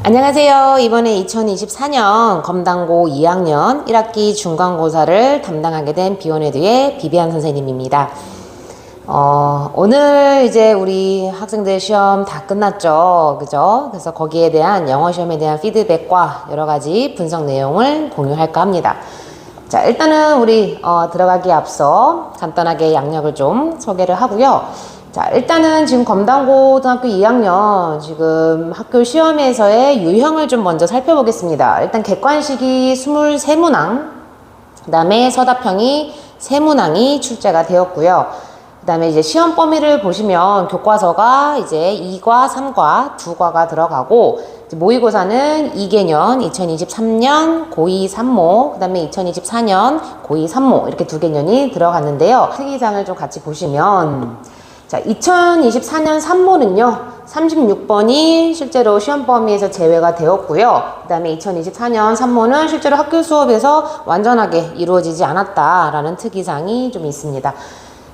안녕하세요. 이번에 2024년 검단고 2학년 1학기 중간고사를 담당하게 된 비원에듀의 비비안 선생님입니다. 오늘 이제 우리 학생들 시험 다 끝났죠. 그죠? 그래서 거기에 대한 영어 시험에 대한 피드백과 여러 가지 분석 내용을 공유할까 합니다. 자, 일단은 우리 들어가기에 앞서 간단하게 양력을 좀 소개를 하고요. 자, 일단은 지금 검단고등학교 2학년 지금 학교 시험에서의 유형을 좀 먼저 살펴보겠습니다. 일단 객관식이 23문항, 그 다음에 서답형이 3문항이 출제가 되었고요. 그 다음에 이제 시험 범위를 보시면 교과서가 이제 2과, 3과, 2과가 들어가고, 모의고사는 2개년, 2023년 고2 3모, 그 다음에 2024년 고2 3모, 이렇게 2개년이 들어갔는데요. 특이사항을 좀 같이 보시면, 자, 2024년 3모는요, 36번이 실제로 시험 범위에서 제외가 되었고요. 그 다음에 2024년 3모는 실제로 학교 수업에서 완전하게 이루어지지 않았다라는 특이사항이 좀 있습니다.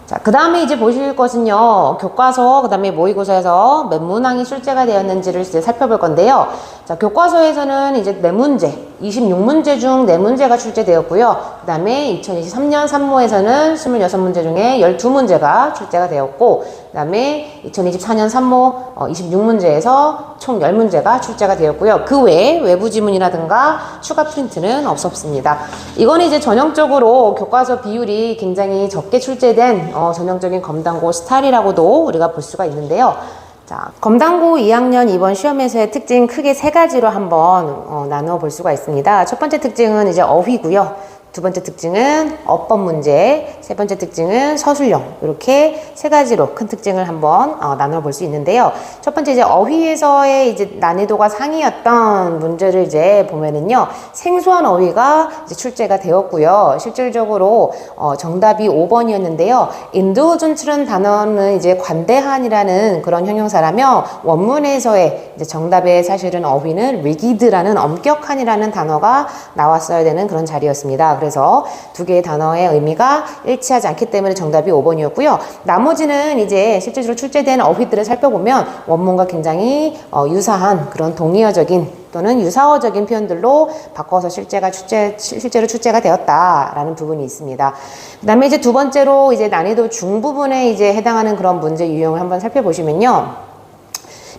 자, 그 다음에 이제 보실 것은요, 교과서, 그 다음에 모의고사에서 몇 문항이 출제가 되었는지를 이제 살펴볼 건데요. 자, 교과서에서는 이제 4문제, 26문제 중 4문제가 출제되었고요. 그 다음에 2023년 3모에서는 26문제 중에 12문제가 출제가 되었고, 그 다음에 2024년 3모 26문제에서 총 10문제가 출제가 되었고요. 그 외에 외부 지문이라든가 추가 프린트는 없었습니다. 이거는 이제 전형적으로 교과서 비율이 굉장히 적게 출제된 전형적인 검단고 스타일이라고도 우리가 볼 수가 있는데요. 자, 검단고 2학년 이번 시험에서의 특징 크게 3가지로 한번 나누어 볼 수가 있습니다. 첫 번째 특징은 이제 어휘고요. 두 번째 특징은 어법 문제, 세 번째 특징은 서술형, 이렇게 3가지로 큰 특징을 한번 나눠 볼 수 있는데요. 첫 번째 이제 어휘에서의 이제 난이도가 상이었던 문제를 이제 보면은요, 생소한 어휘가 이제 출제가 되었고요. 실질적으로 정답이 5번이었는데요. indulgence라는 단어는 이제 관대한이라는 그런 형용사라며 원문에서의 이제 정답의 사실은 어휘는 rigid라는 엄격한이라는 단어가 나왔어야 되는 그런 자리였습니다. 그래서 2개의 단어의 의미가 일치하지 않기 때문에 정답이 5번이었고요. 나머지는 이제 실제로 출제된 어휘들을 살펴보면 원문과 굉장히 유사한 그런 동의어적인 또는 유사어적인 표현들로 바꿔서 실제로 출제가 되었다라는 부분이 있습니다. 그 다음에 이제 두 번째로 이제 난이도 중부분에 이제 해당하는 그런 문제 유형을 한번 살펴보시면요.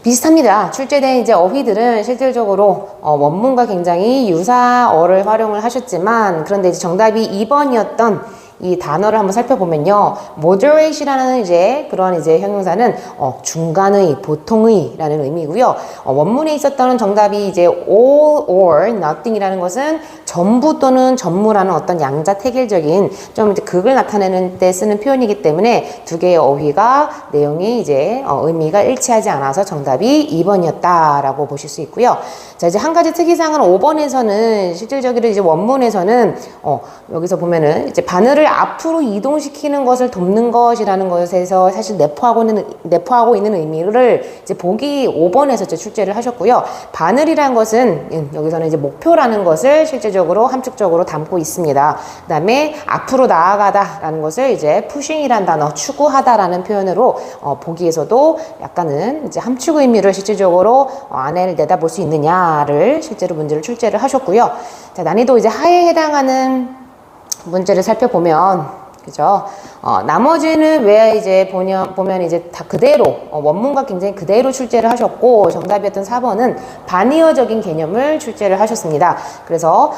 비슷합니다. 출제된 이제 어휘들은 실질적으로 원문과 굉장히 유사어를 활용을 하셨지만, 그런데 이제 정답이 2번이었던 이 단어를 한번 살펴보면요. moderate이라는 이제 그런 이제 형용사는 중간의, 보통의라는 의미고요. 원문에 있었던 정답이 이제 all or nothing이라는 것은 전부 또는 전무라는 어떤 양자택일적인 좀 이제 극을 나타내는 때 쓰는 표현이기 때문에 2개의 어휘가 내용이 이제 의미가 일치하지 않아서 정답이 2번이었다라고 보실 수 있고요. 자, 이제 한 가지 특이사항은 5번에서는 실질적으로 이제 원문에서는 여기서 보면은 이제 바늘을 앞으로 이동시키는 것을 돕는 것이라는 것에서 사실 내포하고 있는 의미를 이제 보기 5번에서 이제 출제를 하셨고요. 바늘이라는 것은 여기서는 이제 목표라는 것을 실제적으로 함축적으로 담고 있습니다. 그 다음에 앞으로 나아가다라는 것을 이제 pushing이라는 단어, 추구하다라는 표현으로 보기에서도 약간은 이제 함축 의미를 실질적으로 안에 내다볼 수 있느냐를 실제로 문제를 출제를 하셨고요. 자, 난이도 이제 하에 해당하는 문제를 살펴보면, 그죠? 나머지는 왜 이제 보면 이제 다 그대로, 원문과 굉장히 그대로 출제를 하셨고, 정답이었던 4번은 반의어적인 개념을 출제를 하셨습니다. 그래서,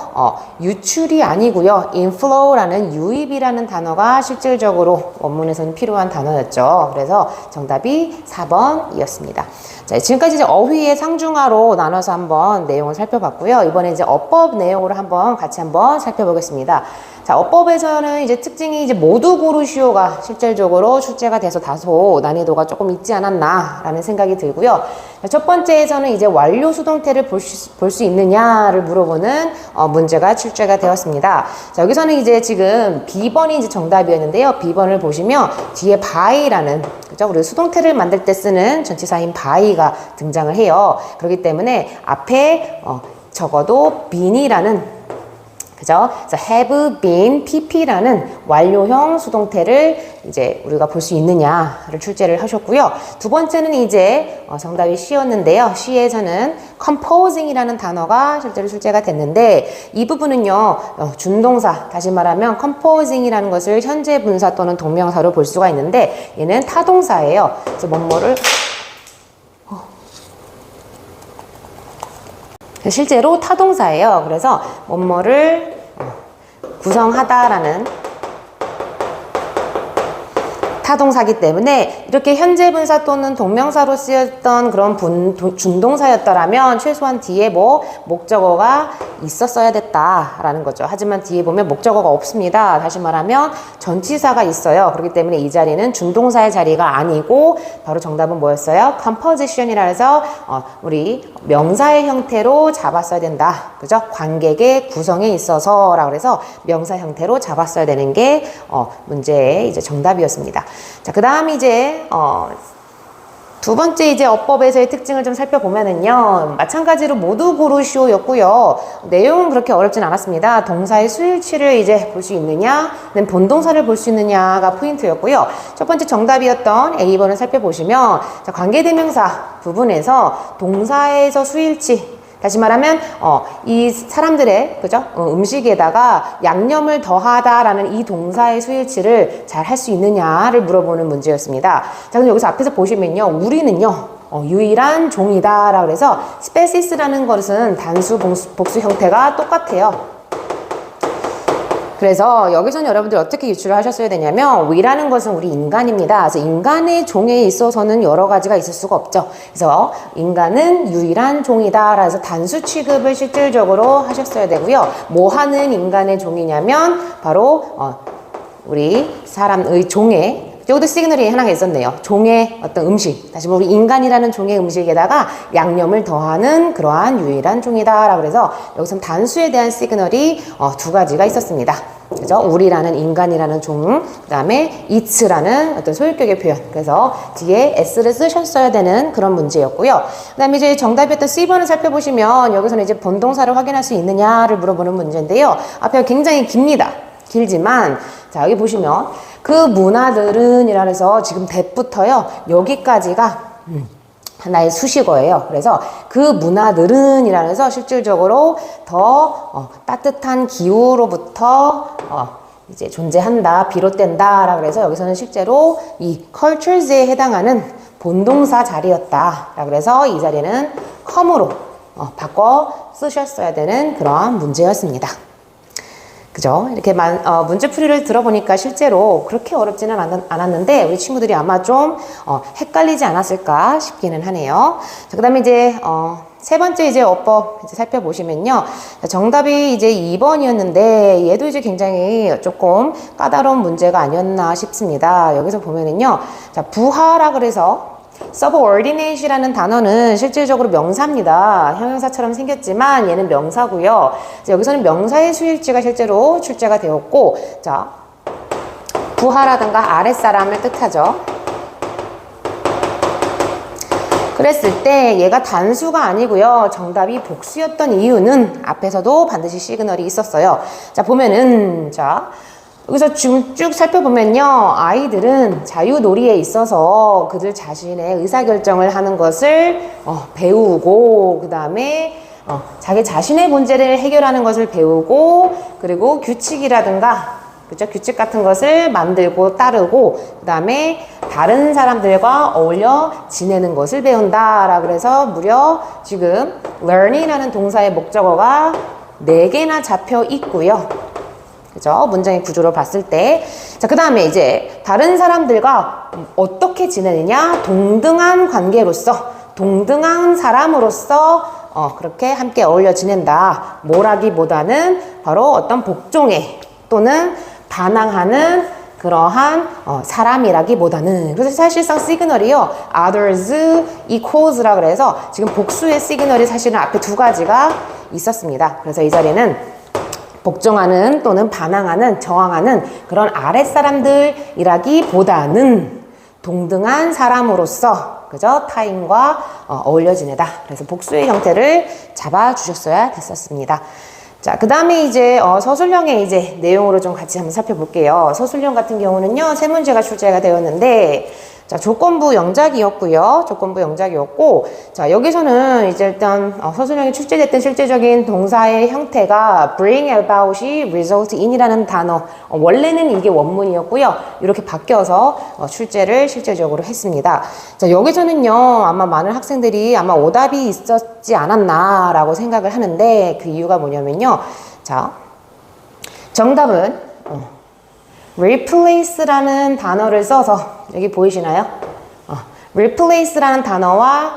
유출이 아니고요. inflow라는 유입이라는 단어가 실질적으로 원문에서는 필요한 단어였죠. 그래서 정답이 4번이었습니다. 자, 지금까지 이제 어휘의 상중하로 나눠서 한번 내용을 살펴봤고요. 이번에 이제 어법 내용으로 같이 한번 살펴보겠습니다. 자, 어법에서는 이제 특징이 이제 모두 고르시오가 실질적으로 출제가 돼서 다소 난이도가 조금 있지 않았나라는 생각이 들고요. 자, 첫 번째에서는 이제 완료 수동태를 볼 수 있느냐를 물어보는 문제가 출제가 되었습니다. 자, 여기서는 이제 지금 B번이 이제 정답이었는데요. B번을 보시면 뒤에 by라는, 그죠? 우리 수동태를 만들 때 쓰는 전치사인 by가 등장을 해요. 그렇기 때문에 앞에 적어도 bean이라는 그죠? 그래서 have been pp라는 완료형 수동태를 이제 우리가 볼 수 있느냐를 출제를 하셨고요. 두 번째는 이제 정답이 C였는데요. C에서는 composing이라는 단어가 실제로 출제가 됐는데 이 부분은요, 준동사, 다시 말하면 composing이라는 것을 현재 분사 또는 동명사로 볼 수가 있는데 얘는 타동사예요. 그래서 뭐뭐를 실제로 타동사예요. 그래서 뭐뭐를 구성하다라는 타동사기 때문에 이렇게 현재 분사 또는 동명사로 쓰였던 그런 준동사였더라면 최소한 뒤에 뭐 목적어가 있었어야 됐다라는 거죠. 하지만 뒤에 보면 목적어가 없습니다. 다시 말하면 전치사가 있어요. 그렇기 때문에 이 자리는 준동사의 자리가 아니고 바로 정답은 뭐였어요? composition이라 해서 우리 명사의 형태로 잡았어야 된다. 그죠? 관객의 구성에 있어서라고 해서 명사 형태로 잡았어야 되는 게 문제의 이제 정답이었습니다. 자, 그 다음 이제 두 번째 이제 어법에서의 특징을 좀 살펴보면은요, 마찬가지로 모두 고르시오였고요. 내용은 그렇게 어렵진 않았습니다. 동사의 수일치를 이제 볼 수 있느냐, 본동사를 볼 수 있느냐가 포인트였고요. 첫 번째 정답이었던 A번을 살펴보시면, 자, 관계대명사 부분에서 동사에서 수일치, 다시 말하면 이 사람들의 그죠? 음식에다가 양념을 더하다라는 이 동사의 수일치를 잘 할 수 있느냐를 물어보는 문제였습니다. 자, 그럼 여기서 앞에서 보시면요, 우리는요 유일한 종이다라고 그래서 species라는 것은 단수 복수 형태가 똑같아요. 그래서 여기서는 여러분들 어떻게 유추를 하셨어야 되냐면 we라는 것은 우리 인간입니다. 그래서 인간의 종에 있어서는 여러 가지가 있을 수가 없죠. 그래서 인간은 유일한 종이다. 그래서 단수 취급을 실질적으로 하셨어야 되고요. 뭐 하는 인간의 종이냐면 바로 우리 사람의 종의 여기도 시그널이 하나가 있었네요. 종의 어떤 음식, 다시 말해 우리 인간이라는 종의 음식에다가 양념을 더하는 그러한 유일한 종이다라고 해서 여기서는 단수에 대한 시그널이 두 가지가 있었습니다. 그죠? 우리라는 인간이라는 종, 그 다음에 it라는 어떤 소유격의 표현. 그래서 뒤에 s를 쓰셨어야 되는 그런 문제였고요. 그 다음에 이제 정답이었던 C번을 살펴보시면 여기서는 이제 본동사를 확인할 수 있느냐를 물어보는 문제인데요. 앞에 굉장히 깁니다. 길지만 자, 여기 보시면 그 문화들은 이라 해서 지금 that부터요 여기까지가 하나의 수식어예요. 그래서 그 문화들은 이라 해서 실질적으로 더 따뜻한 기후로부터 이제 존재한다, 비롯된다 라고 해서 여기서는 실제로 이 cultures에 해당하는 본동사 자리였다 라고 해서 이 자리는 come으로 바꿔 쓰셨어야 되는 그러한 문제였습니다. 그죠? 이렇게 문제풀이를 들어보니까 실제로 그렇게 어렵지는 않았는데 우리 친구들이 아마 좀 헷갈리지 않았을까 싶기는 하네요. 자, 그 다음에 이제 세 번째 이제 어법 이제 살펴보시면요. 정답이 이제 2번이었는데 얘도 이제 굉장히 조금 까다로운 문제가 아니었나 싶습니다. 여기서 보면은요. 자, 부하라 그래서 subordinate이라는 단어는 실질적으로 명사입니다. 형용사처럼 생겼지만 얘는 명사고요. 여기서는 명사의 수일치가 실제로 출제가 되었고, 자, 부하라든가 아랫사람을 뜻하죠. 그랬을 때 얘가 단수가 아니고요. 정답이 복수였던 이유는 앞에서도 반드시 시그널이 있었어요. 자, 보면은 자, 여기서 지금 쭉 살펴보면요. 아이들은 자유놀이에 있어서 그들 자신의 의사결정을 하는 것을 배우고 그 다음에 자기 자신의 문제를 해결하는 것을 배우고 그리고 규칙이라든가 그죠? 규칙 같은 것을 만들고 따르고 그 다음에 다른 사람들과 어울려 지내는 것을 배운다. 그래서 무려 지금 learn이라는 동사의 목적어가 4개나 잡혀 있고요. 그죠? 문장의 구조로 봤을 때. 자, 그 다음에 이제 다른 사람들과 어떻게 지내느냐? 동등한 관계로서, 동등한 사람으로서 그렇게 함께 어울려 지낸다. 뭐라기보다는 바로 어떤 복종에 또는 반항하는 그러한 사람이라기보다는 그래서 사실상 시그널이요. others equals라 그래서 지금 복수의 시그널이 사실은 앞에 2가지가 있었습니다. 그래서 이 자리는 복종하는 또는 반항하는 저항하는 그런 아랫사람들이라기보다는 동등한 사람으로서 그죠? 타인과 어울려 지내다. 그래서 복수의 형태를 잡아주셨어야 됐었습니다. 자, 그 다음에 이제 서술형의 이제 내용으로 좀 같이 한번 살펴볼게요. 서술형 같은 경우는요, 세 문제가 출제가 되었는데, 자, 조건부 영작이었고요. 조건부 영작이었고, 자, 여기서는 이제 일단 서술형이 출제됐던 실제적인 동사의 형태가 bring about이 result in이라는 단어, 원래는 이게 원문이었고요. 이렇게 바뀌어서 출제를 실제적으로 했습니다. 자, 여기서는요, 아마 많은 학생들이 아마 오답이 있었지 않았나라고 생각을 하는데, 그 이유가 뭐냐면요. 자, 정답은 replace라는 단어를 써서 여기 보이시나요? replace라는 단어와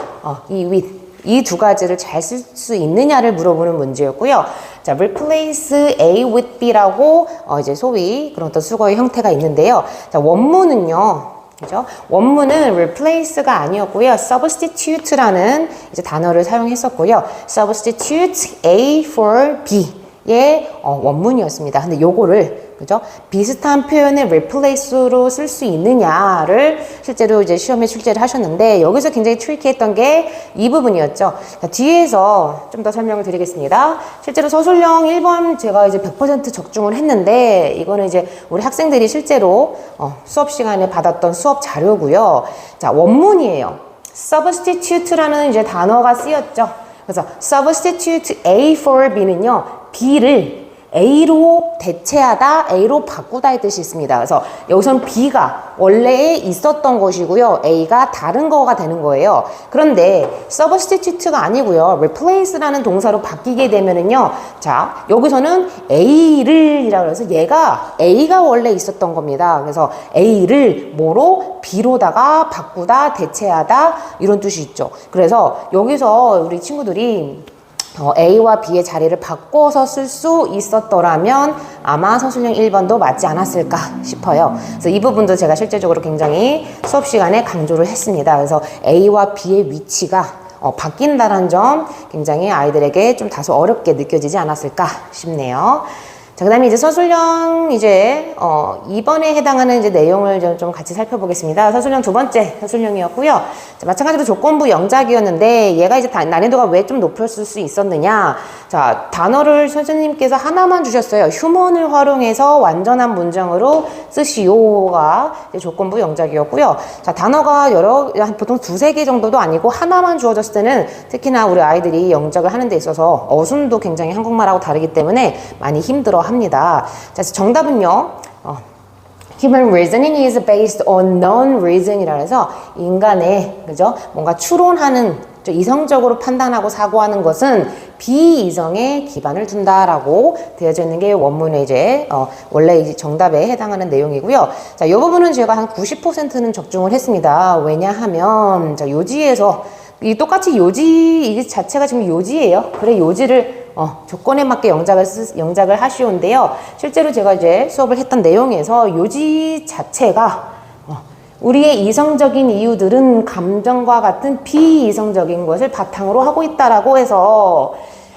이 with 이 두 가지를 잘 쓸 수 있느냐를 물어보는 문제였고요. 자, replace A with B라고 이제 소위 그런 어떤 수거의 형태가 있는데요. 자, 원문은요. 그죠? 원문은 replace가 아니었고요. substitute라는 이제 단어를 사용했었고요. substitute A for B의 원문이었습니다. 근데 요거를 그죠? 비슷한 표현을 replace로 쓸 수 있느냐를 실제로 이제 시험에 출제를 하셨는데 여기서 굉장히 트리키했던 게 이 부분이었죠. 자, 뒤에서 좀 더 설명을 드리겠습니다. 실제로 서술형 1번 제가 이제 100% 적중을 했는데 이거는 이제 우리 학생들이 실제로 수업 시간에 받았던 수업 자료고요. 자, 원문이에요. substitute라는 이제 단어가 쓰였죠. 그래서 substitute A for B는요. B를 A로 대체하다, A로 바꾸다의 뜻이 있습니다. 그래서 여기서는 B가 원래에 있었던 것이고요. A가 다른 거가 되는 거예요. 그런데 substitute가 아니고요. replace라는 동사로 바뀌게 되면은요. 자, 여기서는 A를이라고 해서 얘가 A가 원래 있었던 겁니다. 그래서 A를 뭐로? B로다가 바꾸다, 대체하다 이런 뜻이 있죠. 그래서 여기서 우리 친구들이 A와 B의 자리를 바꿔서 쓸 수 있었더라면 아마 서술형 1번도 맞지 않았을까 싶어요. 그래서 이 부분도 제가 실제적으로 굉장히 수업 시간에 강조를 했습니다. 그래서 A와 B의 위치가 바뀐다는 점 굉장히 아이들에게 좀 다소 어렵게 느껴지지 않았을까 싶네요. 자, 그 다음에 이제 서술형 이제 2번에 해당하는 이제 내용을 좀 같이 살펴보겠습니다. 서술형 두 번째 서술형이었고요. 자, 마찬가지로 조건부 영작이었는데 얘가 이제 난이도가 왜 좀 높았을 수 있었느냐. 자, 단어를 선생님께서 하나만 주셨어요. 휴먼을 활용해서 완전한 문장으로 쓰시오가 이제 조건부 영작이었고요. 자, 단어가 보통 두세 개 정도도 아니고 하나만 주어졌을 때는 특히나 우리 아이들이 영작을 하는 데 있어서 어순도 굉장히 한국말하고 다르기 때문에 많이 힘들어 합니다. 자, 정답은요. Human reasoning is based on non-reason이라 해서 인간의 그죠? 뭔가 추론하는 이성적으로 판단하고 사고하는 것은 비이성에 기반을 둔다라고 되어져 있는 게 원문의 이제 원래 이제 정답에 해당하는 내용이고요. 자, 이 부분은 제가 한 90%는 적중을 했습니다. 왜냐하면 자, 요지에서 이 똑같이 요지 이 자체가 지금 요지예요. 그래 요지를 조건에 맞게 영작을 하시온데요. 실제로 제가 이제 수업을 했던 내용에서 요지 자체가 우리의 이성적인 이유들은 감정과 같은 비이성적인 것을 바탕으로 하고 있다라고 해서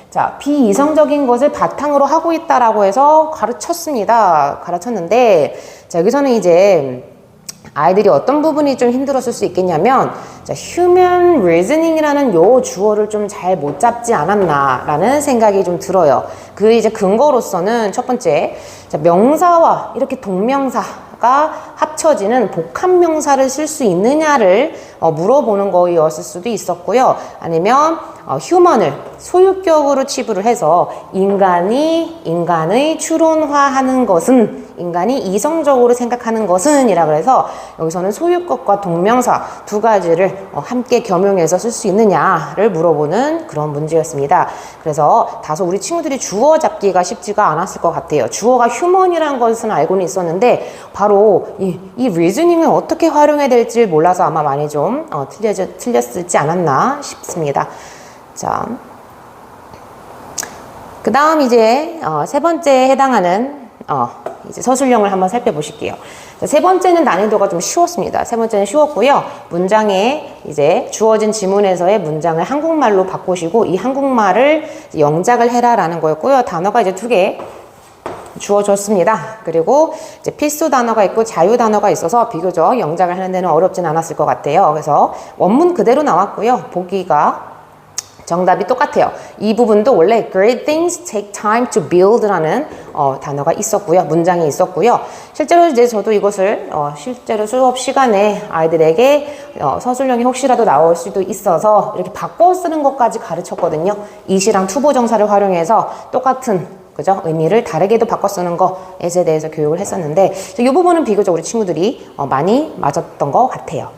자, 비이성적인 것을 바탕으로 하고 있다라고 해서 가르쳤는데 자, 여기서는 이제 아이들이 어떤 부분이 좀 힘들었을 수 있겠냐면 자, human reasoning이라는 요 주어를 좀 잘 못 잡지 않았나라는 생각이 좀 들어요. 그 이제 근거로서는 첫 번째 자, 명사와 이렇게 동명사가 합쳐지는 복합명사를 쓸 수 있느냐를 물어보는 거였을 수도 있었고요. 아니면 휴먼을 소유격으로 치부를 해서 인간의 추론화하는 것은 인간이 이성적으로 생각하는 것은 이라 그래서 여기서는 소유격과 동명사 두 가지를 함께 겸용해서 쓸 수 있느냐를 물어보는 그런 문제였습니다. 그래서 다소 우리 친구들이 주어 잡기가 쉽지가 않았을 것 같아요. 주어가 휴먼이라는 것은 알고는 있었는데 바로 이 reasoning을 어떻게 활용해야 될지 몰라서 아마 많이 좀 틀렸을지 않았나 싶습니다. 자, 그 다음 이제 세 번째에 해당하는 이제 서술형을 한번 살펴보실게요. 자, 세 번째는 난이도가 좀 쉬웠습니다. 세 번째는 쉬웠고요. 문장에 이제 주어진 지문에서의 문장을 한국말로 바꾸시고 이 한국말을 영작을 해라라는 거였고요. 단어가 이제 2개 주어졌습니다. 그리고 이제 필수 단어가 있고 자유 단어가 있어서 비교적 영작을 하는 데는 어렵진 않았을 것 같아요. 그래서 원문 그대로 나왔고요. 보기가 정답이 똑같아요. 이 부분도 원래 great things take time to build라는 단어가 있었고요. 문장이 있었고요. 실제로 이제 저도 이것을 실제로 수업 시간에 아이들에게 서술형이 혹시라도 나올 수도 있어서 이렇게 바꿔 쓰는 것까지 가르쳤거든요. 이시랑 투부정사를 활용해서 똑같은 그죠? 의미를 다르게도 바꿔 쓰는 것에 대해서 교육을 했었는데 이 부분은 비교적 우리 친구들이 많이 맞았던 것 같아요.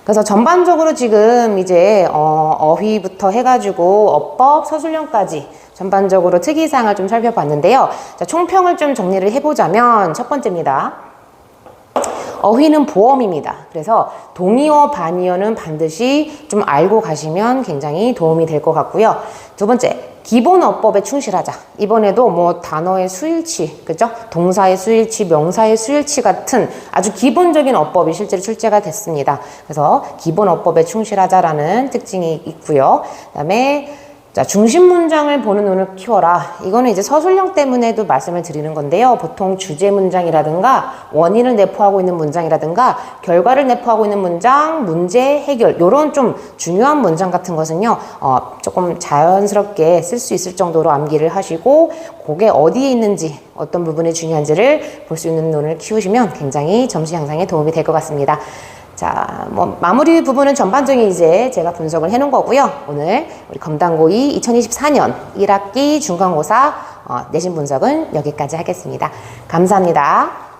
그래서 전반적으로 지금 이제 어휘부터 해가지고 어법, 서술형까지 전반적으로 특이사항을 좀 살펴봤는데요. 자, 총평을 좀 정리를 해보자면 첫 번째입니다. 어휘는 보험입니다. 그래서 동의어, 반의어는 반드시 좀 알고 가시면 굉장히 도움이 될 것 같고요. 두 번째, 기본 어법에 충실하자. 이번에도 뭐 단어의 수일치, 그죠? 동사의 수일치, 명사의 수일치 같은 아주 기본적인 어법이 실제로 출제가 됐습니다. 그래서 기본 어법에 충실하자라는 특징이 있고요. 그다음에 자, 중심 문장을 보는 눈을 키워라. 이거는 이제 서술형 때문에도 말씀을 드리는 건데요. 보통 주제 문장이라든가 원인을 내포하고 있는 문장이라든가 결과를 내포하고 있는 문장, 문제 해결 이런 좀 중요한 문장 같은 것은요. 조금 자연스럽게 쓸 수 있을 정도로 암기를 하시고 그게 어디에 있는지 어떤 부분이 중요한지를 볼 수 있는 눈을 키우시면 굉장히 점수 향상에 도움이 될 것 같습니다. 자, 뭐 마무리 부분은 전반적인 이제 제가 분석을 해놓은 거고요. 오늘 우리 검단고2 2024년 1학기 중간고사 내신 분석은 여기까지 하겠습니다. 감사합니다.